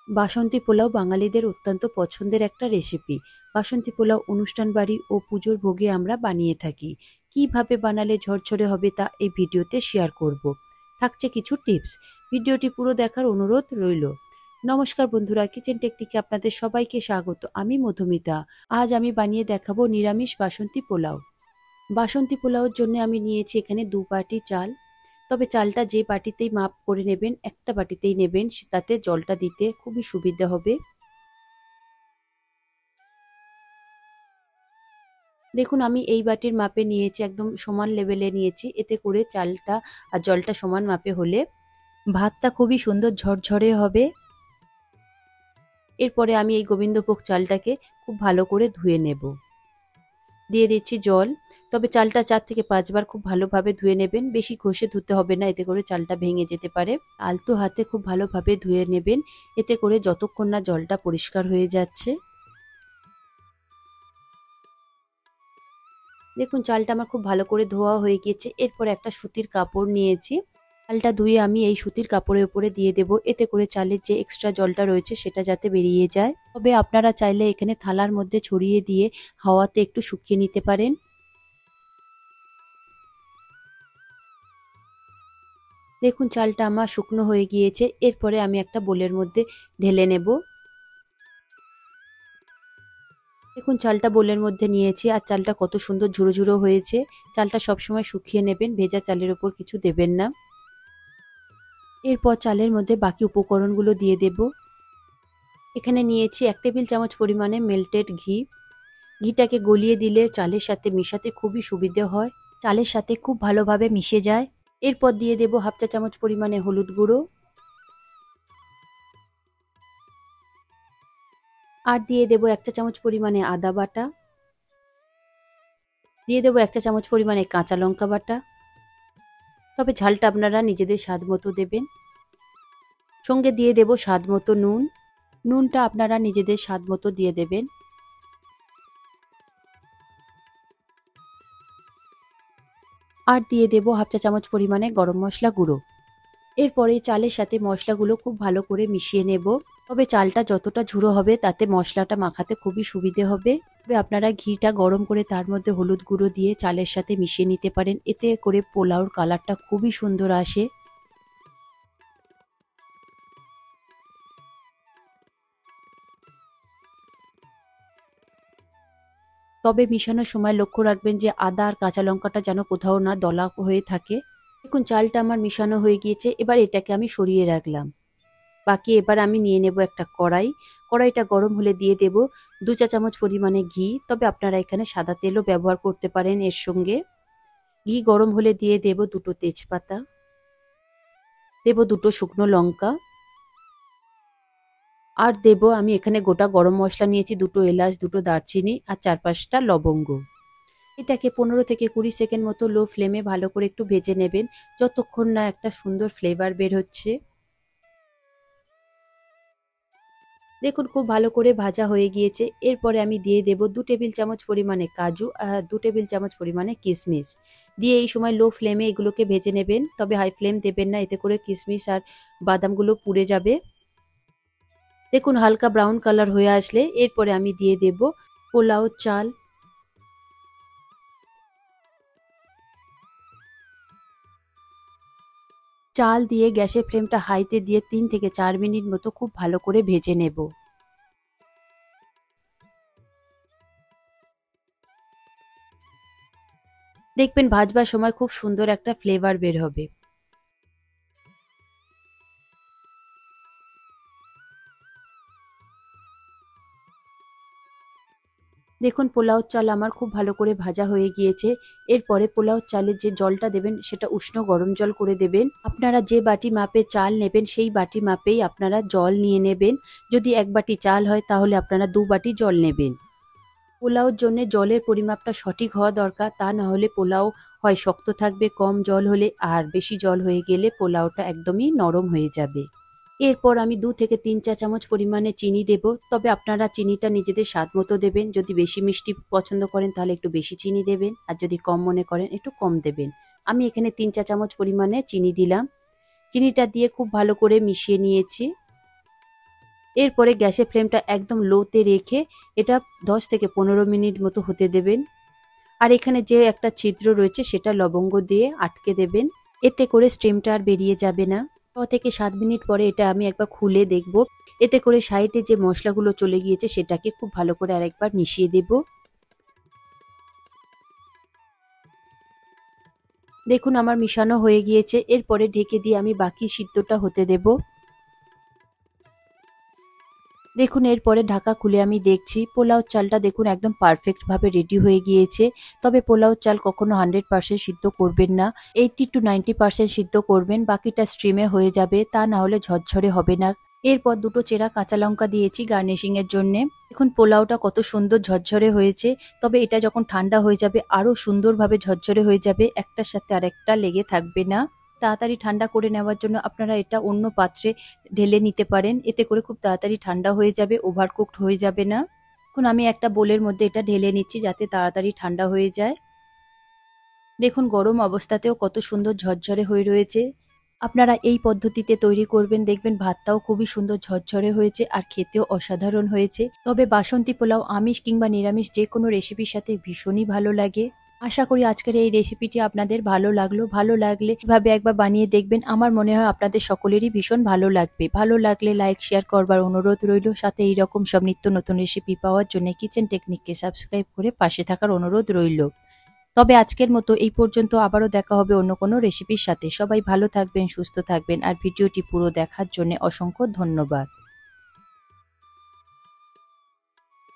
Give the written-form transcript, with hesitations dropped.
বাসন্তী পোলাও বাঙালিদের অত্যন্ত পছন্দের একটা রেসিপি। বাসন্তী পোলাও অনুষ্ঠান বাড়ি ও পুজোর ভোগে আমরা বানিয়ে থাকি। কিভাবে বানালে ঝরঝরে হবে তা এই ভিডিওতে শেয়ার করব। থাকছে কিছু টিপস। ভিডিওটি পুরো দেখার অনুরোধ রইল। নমস্কার বন্ধুরা, কিচেন টেকনিকে আপনাদের সবাইকে স্বাগত। আমি মধুমিতা। আজ আমি বানিয়ে দেখাবো নিরামিষ বাসন্তী পোলাও। বাসন্তী পোলাওর জন্য আমি নিয়েছি এখানে 2 বাটি চাল। তবে চালটা যে বাটিতেই মাপ করে নেবেন, একটা বাটিতেই নেবেন, তাতে জলটা দিতে খুবই সুবিধা হবে। দেখুন আমি এই বাটির মাপে নিয়েছি, একদম সমান লেভেলে নিয়েছি, এতে করে চালটা আর জলটা সমান মাপে হলে ভাতটা খুবই সুন্দর ঝরঝরে হবে। এরপরে আমি এই গোবিন্দভোগ চালটাকে খুব ভালো করে ধুয়ে নেব। দিয়ে দিচ্ছি জল। তবে চালটা 4 থেকে 5 বার খুব ভালোভাবে ধুয়ে নেবেন। বেশি ঘষে ধুতে হবে না, এতে করে চালটা ভেঙে যেতে পারে। আলতো হাতে খুব ভালোভাবে ধুয়ে নেবেন, এতে করে যতক্ষণ না জলটা পরিষ্কার হয়ে যাচ্ছে। দেখুন চালটা আমার খুব ভালো করে ধোয়া হয়ে গিয়েছে। এরপরে একটা সুতির কাপড় নিয়েছি। চালটা ধুয়ে আমি এই সুতির কাপড়ের উপরে দিয়ে দেব, এতে করে চালের যে এক্সট্রা জলটা রয়েছে সেটা যাতে বেরিয়ে যায়। তবে আপনারা চাইলে এখানে থালার মধ্যে ছড়িয়ে দিয়ে হাওয়াতে একটু শুকিয়ে নিতে পারেন। দেখুন চালটা আমার শুকনো হয়ে গিয়েছে। এরপরে আমি একটা বোলের মধ্যে ঢেলে নেব। দেখুন চালটা বোলের মধ্যে নিয়েছি, আর চালটা কত সুন্দর ঝুরো ঝুরো হয়েছে। চালটা সবসময় শুকিয়ে নেবেন, ভেজা চালের ওপর কিছু দেবেন না। এরপর চালের মধ্যে বাকি উপকরণগুলো দিয়ে দেব। এখানে নিয়েছি 1 টেবিল চামচ পরিমাণে মেল্টেড ঘি। ঘিটাকে গলিয়ে দিলে চালের সাথে মিশাতে খুবই সুবিধে হয়, চালের সাথে খুব ভালোভাবে মিশে যায়। এরপর দিয়ে দেব 1/2 চা চামচ পরিমাণে হলুদ গুঁড়ো, আর দিয়ে দেব 1 চা চামচ পরিমাণে আদা বাটা, দিয়ে দেব 1 চা চামচ পরিমাণে কাঁচা লঙ্কা বাটা। তবে ঝালটা আপনারা নিজেদের স্বাদ মতো দেবেন। সঙ্গে দিয়ে দেব স্বাদ মতো নুন। নুনটা আপনারা নিজেদের স্বাদ মতো দিয়ে দেবেন। আর দিয়ে দেব 1/2 চা চামচ পরিমাণে গরম মশলা গুঁড়ো। এরপরে চালের সাথে মশলাগুলো খুব ভালো করে মিশিয়ে নেব। তবে চালটা যতটা ঝুড়ো হবে তাতে মশলাটা মাখাতে খুবই সুবিধে হবে। তবে আপনারা ঘিটা গরম করে তার মধ্যে হলুদ গুঁড়ো দিয়ে চালের সাথে মিশিয়ে নিতে পারেন, এতে করে পোলাওর কালারটা খুবই সুন্দর আসে। তবে মিশানোর সময় লক্ষ্য রাখবেন যে আদা আর কাঁচা লঙ্কাটা যেন কোথাও না দলা হয়ে থাকে। দেখুন চালটা আমার মিশানো হয়ে গিয়েছে, এবার এটাকে আমি সরিয়ে রাখলাম। বাকি এবার আমি নিয়ে নেব একটা কড়াই। কড়াইটা গরম হলে দিয়ে দেব 2 চা চামচ পরিমাণে ঘি। তবে আপনারা এখানে সাদা তেলও ব্যবহার করতে পারেন এর সঙ্গে। ঘি গরম হলে দিয়ে দেব 2টো তেজপাতা, দেব 2টো শুকনো লঙ্কা, আর দেব আমি এখানে গোটা গরম মশলা নিয়েছি, 2টো এলাচ, 2টো দারচিনি আর 4-5টা লবঙ্গ। এটাকে 15 থেকে 20 সেকেন্ড মতো লো ফ্লেমে ভালো করে একটু ভেজে নেবেন, যতক্ষণ না একটা সুন্দর ফ্লেভার বের হচ্ছে। দেখুন খুব ভালো করে ভাজা হয়ে গিয়েছে। এরপরে আমি দিয়ে দেব 2 টেবিল চামচ পরিমাণে কাজু আর 2 টেবিল চামচ পরিমাণে কিশমিশ। দিয়ে এই সময় লো ফ্লেমে এগুলোকে ভেজে নেবেন, তবে হাই ফ্লেম দেবেন না, এতে করে কিশমিশ আর বাদামগুলো পুড়ে যাবে। দেখুন হালকা ব্রাউন কালার হয়ে আসলে এরপরে আমি দিয়ে দেব পোলাও চাল। চাল দিয়ে গ্যাসের ফ্লেমটা হাইতে দিয়ে 3 থেকে 4 মিনিট মতো খুব ভালো করে ভেজে নেব। দেখবেন ভাজবার সময় খুব সুন্দর একটা ফ্লেভার বের হবে। দেখুন পোলাও চাল আমার খুব ভালো করে ভাজা হয়ে গিয়েছে। এরপরে পোলাও চালের যে জলটা দেবেন সেটা উষ্ণ গরম জল করে দেবেন। আপনারা যে বাটি মাপে চাল নেবেন সেই বাটি মাপেই আপনারা জল নিয়ে নেবেন। যদি 1 বাটি চাল হয় তাহলে আপনারা 2 বাটি জল নেবেন। পোলাওর জন্য জলের পরিমাপটা সঠিক হওয়া দরকার, তা না হলে পোলাও হয় শক্ত থাকবে কম জল হলে, আর বেশি জল হয়ে গেলে পোলাওটা একদমই নরম হয়ে যাবে। এরপর আমি 2 থেকে 3 চা চামচ পরিমাণে চিনি দেব। তবে আপনারা চিনিটা নিজেদের স্বাদ মতো দেবেন। যদি বেশি মিষ্টি পছন্দ করেন তাহলে একটু বেশি চিনি দেবেন, আর যদি কম মনে করেন একটু কম দেবেন। আমি এখানে 3 চা চামচ পরিমাণে চিনি দিলাম। চিনিটা দিয়ে খুব ভালো করে মিশিয়ে নিয়েছি। এরপরে গ্যাসের ফ্লেমটা একদম লোতে রেখে এটা 10 থেকে 15 মিনিট মতো হতে দেবেন। আর এখানে যে একটা ছিদ্র রয়েছে সেটা লবঙ্গ দিয়ে আটকে দেবেন, এতে করে স্টিমটা আর বেরিয়ে যাবে না। 6 থেকে 7 মিনিট পরে এটা আমি একবার খুলে দেখব, এতে করে সাইডে যে মশলাগুলো চলে গিয়েছে সেটাকে খুব ভালো করে আরেকবার মিশিয়ে দেব। দেখুন আমার মিশানো হয়ে গিয়েছে। এরপরে ঢেকে দিয়ে আমি বাকি সিদ্ধটা হতে দেব। দেখুন এরপরে ঢাকা খুলে আমি দেখছি পোলাও চালটা দেখুন একদম পারফেক্ট ভাবে রেডি হয়ে গিয়েছে। তবে পোলাও চাল কখনো 100% সিদ্ধ করবেন না, 80 to 90% সিদ্ধ করবেন, বাকিটা স্ট্রিমে হয়ে যাবে, তা না হলে ঝরঝরে হবে না। এরপর দুটো চেরা কাঁচা লঙ্কা দিয়েছি গার্নিশিং এর জন্য। দেখুন পোলাওটা কত সুন্দর ঝরঝরে হয়েছে। তবে এটা যখন ঠান্ডা হয়ে যাবে আরো সুন্দরভাবে ঝরঝরে হয়ে যাবে, একটার সাথে আরেকটা লেগে থাকবে না। তাড়াতাড়ি ঠান্ডা করে নেওয়ার জন্য আপনারা এটা অন্য পাত্রে ঢেলে নিতে পারেন, এতে করে খুব তাড়াতাড়ি ঠান্ডা হয়ে যাবে, ওভারকুকড হয়ে যাবে না। এখন আমি একটা বোলের মধ্যে এটা ঢেলে নিচ্ছি যাতে তাড়াতাড়ি ঠান্ডা হয়ে যায়। দেখুন গরম অবস্থাতেও কত সুন্দর ঝরঝরে হয়ে রয়েছে। আপনারা এই পদ্ধতিতে তৈরি করবেন, দেখবেন ভাতটাও খুবই সুন্দর ঝরঝরে হয়েছে আর খেতেও অসাধারণ হয়েছে। তবে বাসন্তী পোলাও আমিষ কিংবা নিরামিষ যে কোনো রেসিপির সাথে ভীষণই ভালো লাগে। আশা করি আজকের এই রেসিপিটি আপনাদের ভালো লাগলো। ভালো লাগলে এভাবে একবার বানিয়ে দেখবেন, আমার মনে হয় আপনাদের সকলেরই ভীষণ ভালো লাগবে। ভালো লাগলে লাইক শেয়ার করবার অনুরোধ রইল, সাথে এইরকম সব নিত্য নতুন রেসিপি পাওয়ার জন্য কিচেন টেকনিককে সাবস্ক্রাইব করে পাশে থাকার অনুরোধ রইল। তবে আজকের মতো এই পর্যন্ত, আবারও দেখা হবে অন্য কোনো রেসিপির সাথে। সবাই ভালো থাকবেন, সুস্থ থাকবেন আর ভিডিওটি পুরো দেখার জন্য অসংখ্য ধন্যবাদ।